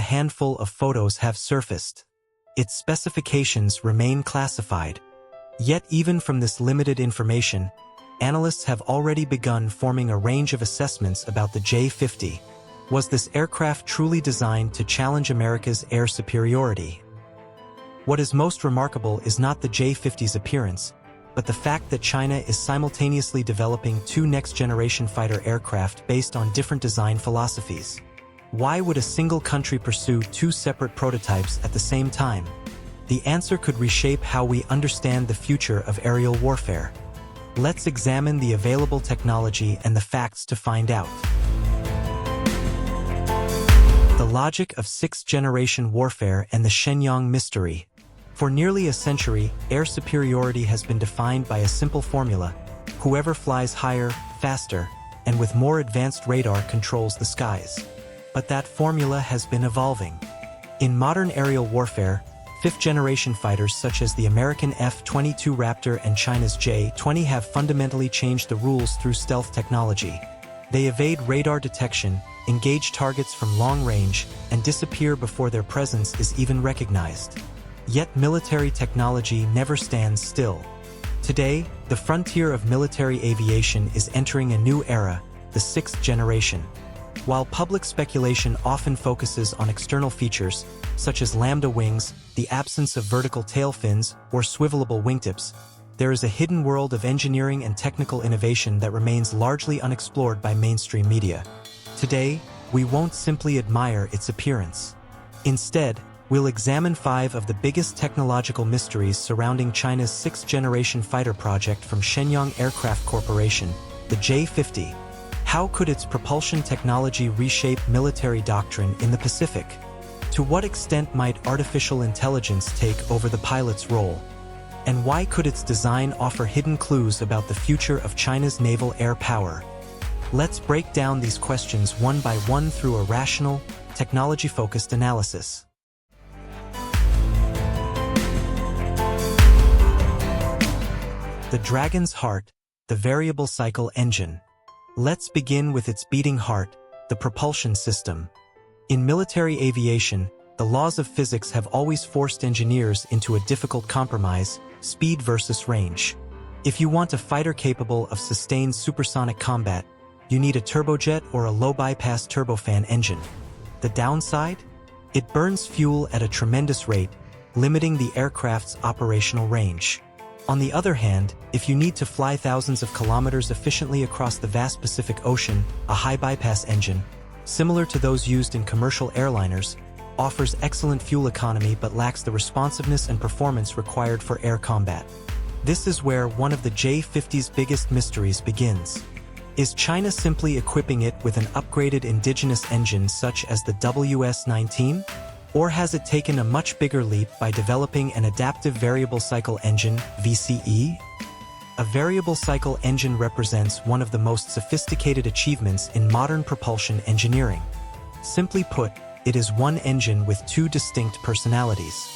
handful of photos have surfaced. Its specifications remain classified. Yet even from this limited information, analysts have already begun forming a range of assessments about the J-50. Was this aircraft truly designed to challenge America's air superiority? What is most remarkable is not the J-50's appearance, but the fact that China is simultaneously developing two next-generation fighter aircraft based on different design philosophies. Why would a single country pursue two separate prototypes at the same time? The answer could reshape how we understand the future of aerial warfare. Let's examine the available technology and the facts to find out. The logic of sixth-generation warfare and the Shenyang mystery. For nearly a century, air superiority has been defined by a simple formula: whoever flies higher, faster, and with more advanced radar controls the skies. But that formula has been evolving. In modern aerial warfare, fifth-generation fighters such as the American F-22 Raptor and China's J-20 have fundamentally changed the rules through stealth technology. They evade radar detection, engage targets from long range, and disappear before their presence is even recognized. Yet military technology never stands still. Today, the frontier of military aviation is entering a new era, the sixth generation. While public speculation often focuses on external features, such as lambda wings, the absence of vertical tail fins, or swivelable wingtips, there is a hidden world of engineering and technical innovation that remains largely unexplored by mainstream media. Today, we won't simply admire its appearance. Instead, we'll examine 5 of the biggest technological mysteries surrounding China's sixth-generation fighter project from Shenyang Aircraft Corporation, the J-50. How could its propulsion technology reshape military doctrine in the Pacific? To what extent might artificial intelligence take over the pilot's role? And why could its design offer hidden clues about the future of China's naval air power? Let's break down these questions one by one through a rational, technology-focused analysis. The Dragon's Heart, the variable cycle engine. Let's begin with its beating heart, the propulsion system. In military aviation, the laws of physics have always forced engineers into a difficult compromise: speed versus range. If you want a fighter capable of sustained supersonic combat, you need a turbojet or a low-bypass turbofan engine. The downside? It burns fuel at a tremendous rate, limiting the aircraft's operational range. On the other hand, if you need to fly thousands of kilometers efficiently across the vast Pacific Ocean, a high-bypass engine, similar to those used in commercial airliners, offers excellent fuel economy but lacks the responsiveness and performance required for air combat. This is where one of the J-50's biggest mysteries begins. Is China simply equipping it with an upgraded indigenous engine such as the WS-19? Or has it taken a much bigger leap by developing an adaptive variable cycle engine, VCE? A variable cycle engine represents one of the most sophisticated achievements in modern propulsion engineering. Simply put, it is one engine with two distinct personalities.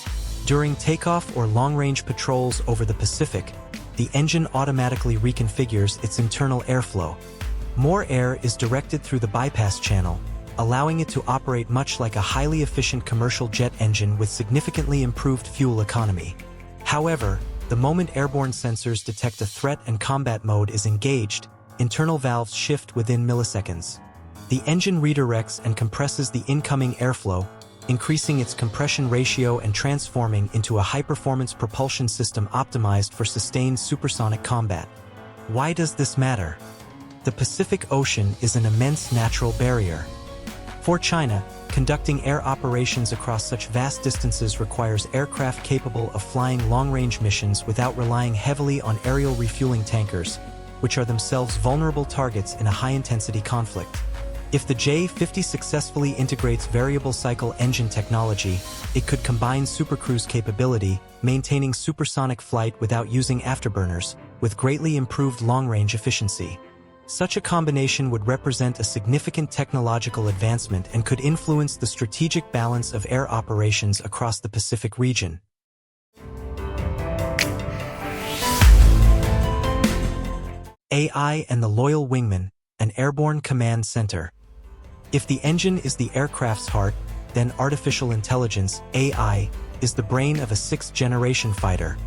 During takeoff or long-range patrols over the Pacific, the engine automatically reconfigures its internal airflow. More air is directed through the bypass channel, allowing it to operate much like a highly efficient commercial jet engine with significantly improved fuel economy. However, the moment airborne sensors detect a threat and combat mode is engaged, internal valves shift within milliseconds. The engine redirects and compresses the incoming airflow, increasing its compression ratio and transforming into a high-performance propulsion system optimized for sustained supersonic combat. Why does this matter? The Pacific Ocean is an immense natural barrier. For China, conducting air operations across such vast distances requires aircraft capable of flying long-range missions without relying heavily on aerial refueling tankers, which are themselves vulnerable targets in a high-intensity conflict. If the J-50 successfully integrates variable cycle engine technology, it could combine supercruise capability, maintaining supersonic flight without using afterburners, with greatly improved long-range efficiency. Such a combination would represent a significant technological advancement and could influence the strategic balance of air operations across the Pacific region. AI and the loyal Wingman, an airborne command center. If the engine is the aircraft's heart, then artificial intelligence, AI, is the brain of a sixth-generation fighter.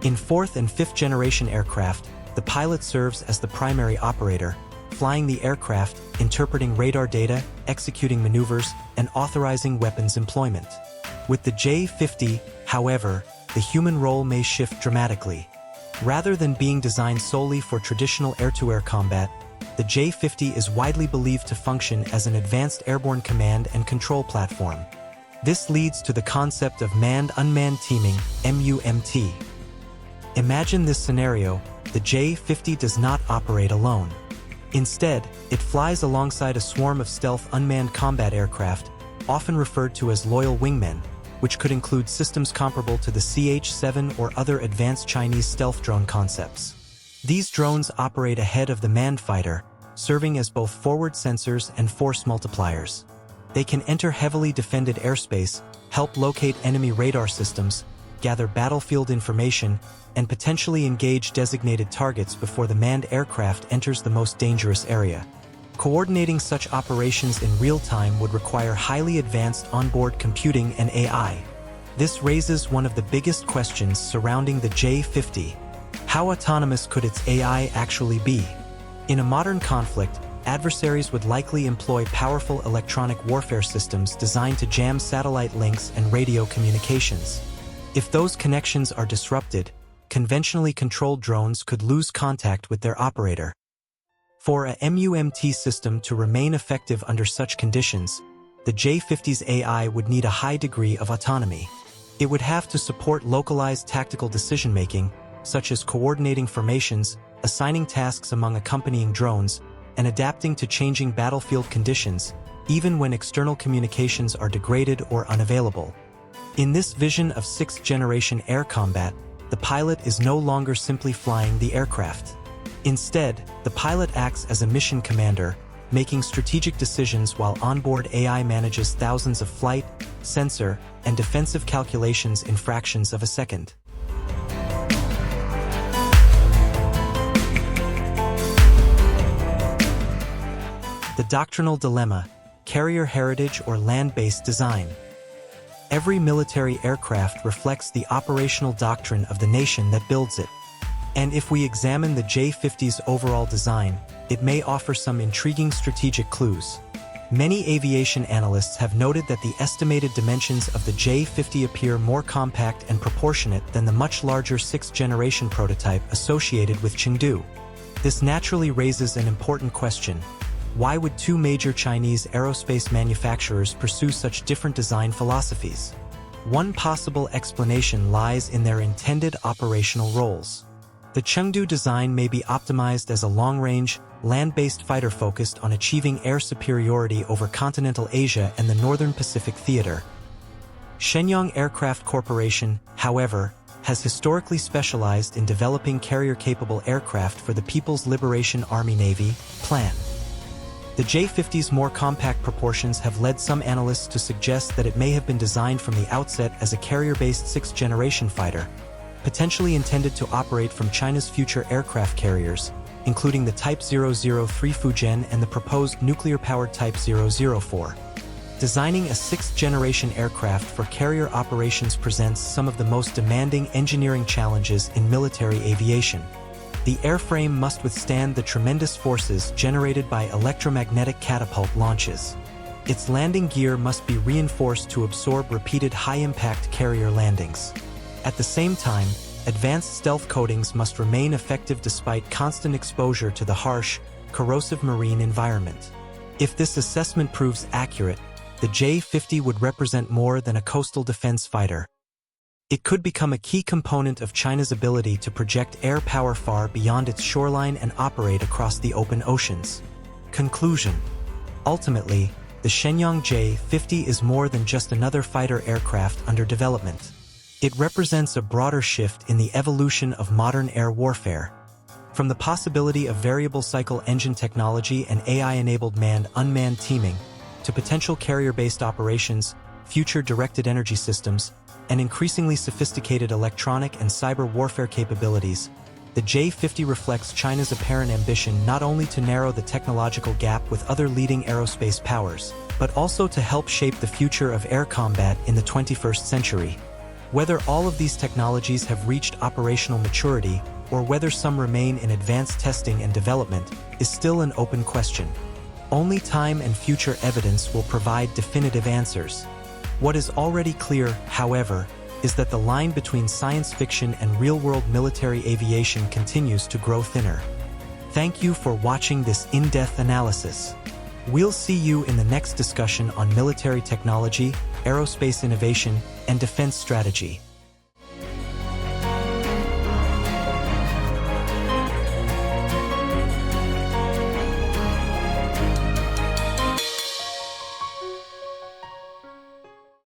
In fourth- and fifth-generation aircraft, the pilot serves as the primary operator, flying the aircraft, interpreting radar data, executing maneuvers, and authorizing weapons employment. With the J-50, however, the human role may shift dramatically. Rather than being designed solely for traditional air-to-air combat, the J-50 is widely believed to function as an advanced airborne command and control platform. This leads to the concept of manned-unmanned teaming, MUMT. Imagine this scenario: the J-50 does not operate alone. Instead, it flies alongside a swarm of stealth unmanned combat aircraft, often referred to as loyal wingmen, which could include systems comparable to the CH-7 or other advanced Chinese stealth drone concepts. These drones operate ahead of the manned fighter, serving as both forward sensors and force multipliers. They can enter heavily defended airspace, help locate enemy radar systems, gather battlefield information, and potentially engage designated targets before the manned aircraft enters the most dangerous area. Coordinating such operations in real time would require highly advanced onboard computing and AI. This raises one of the biggest questions surrounding the J-50. How autonomous could its AI actually be? In a modern conflict, adversaries would likely employ powerful electronic warfare systems designed to jam satellite links and radio communications. If those connections are disrupted, conventionally controlled drones could lose contact with their operator. For a MUMT system to remain effective under such conditions, the J-50's AI would need a high degree of autonomy. It would have to support localized tactical decision-making, such as coordinating formations, assigning tasks among accompanying drones, and adapting to changing battlefield conditions, even when external communications are degraded or unavailable. In this vision of sixth-generation air combat, the pilot is no longer simply flying the aircraft. Instead, the pilot acts as a mission commander, making strategic decisions while onboard AI manages thousands of flight, sensor, and defensive calculations in fractions of a second. The doctrinal dilemma: carrier heritage or land-based design. Every military aircraft reflects the operational doctrine of the nation that builds it. And if we examine the J-50's overall design, it may offer some intriguing strategic clues. Many aviation analysts have noted that the estimated dimensions of the J-50 appear more compact and proportionate than the much larger sixth-generation prototype associated with Chengdu. This naturally raises an important question: why would two major Chinese aerospace manufacturers pursue such different design philosophies? One possible explanation lies in their intended operational roles. The Chengdu design may be optimized as a long-range, land-based fighter focused on achieving air superiority over continental Asia and the Northern Pacific theater. Shenyang Aircraft Corporation, however, has historically specialized in developing carrier-capable aircraft for the People's Liberation Army Navy, PLAN. The J-50's more compact proportions have led some analysts to suggest that it may have been designed from the outset as a carrier-based sixth-generation fighter, potentially intended to operate from China's future aircraft carriers, including the Type 003 Fujian and the proposed nuclear-powered Type 004. Designing a sixth-generation aircraft for carrier operations presents some of the most demanding engineering challenges in military aviation. The airframe must withstand the tremendous forces generated by electromagnetic catapult launches. Its landing gear must be reinforced to absorb repeated high-impact carrier landings. At the same time, advanced stealth coatings must remain effective despite constant exposure to the harsh, corrosive marine environment. If this assessment proves accurate, the J-50 would represent more than a coastal defense fighter. It could become a key component of China's ability to project air power far beyond its shoreline and operate across the open oceans. Conclusion: ultimately, the Shenyang J-50 is more than just another fighter aircraft under development. It represents a broader shift in the evolution of modern air warfare. From the possibility of variable cycle engine technology and AI-enabled manned-unmanned teaming, to potential carrier-based operations, future directed energy systems, and increasingly sophisticated electronic and cyber warfare capabilities, the J-50 reflects China's apparent ambition not only to narrow the technological gap with other leading aerospace powers, but also to help shape the future of air combat in the 21st century. Whether all of these technologies have reached operational maturity, or whether some remain in advanced testing and development, is still an open question. Only time and future evidence will provide definitive answers. What is already clear, however, is that the line between science fiction and real-world military aviation continues to grow thinner. Thank you for watching this in-depth analysis. We'll see you in the next discussion on military technology, aerospace innovation, and defense strategy.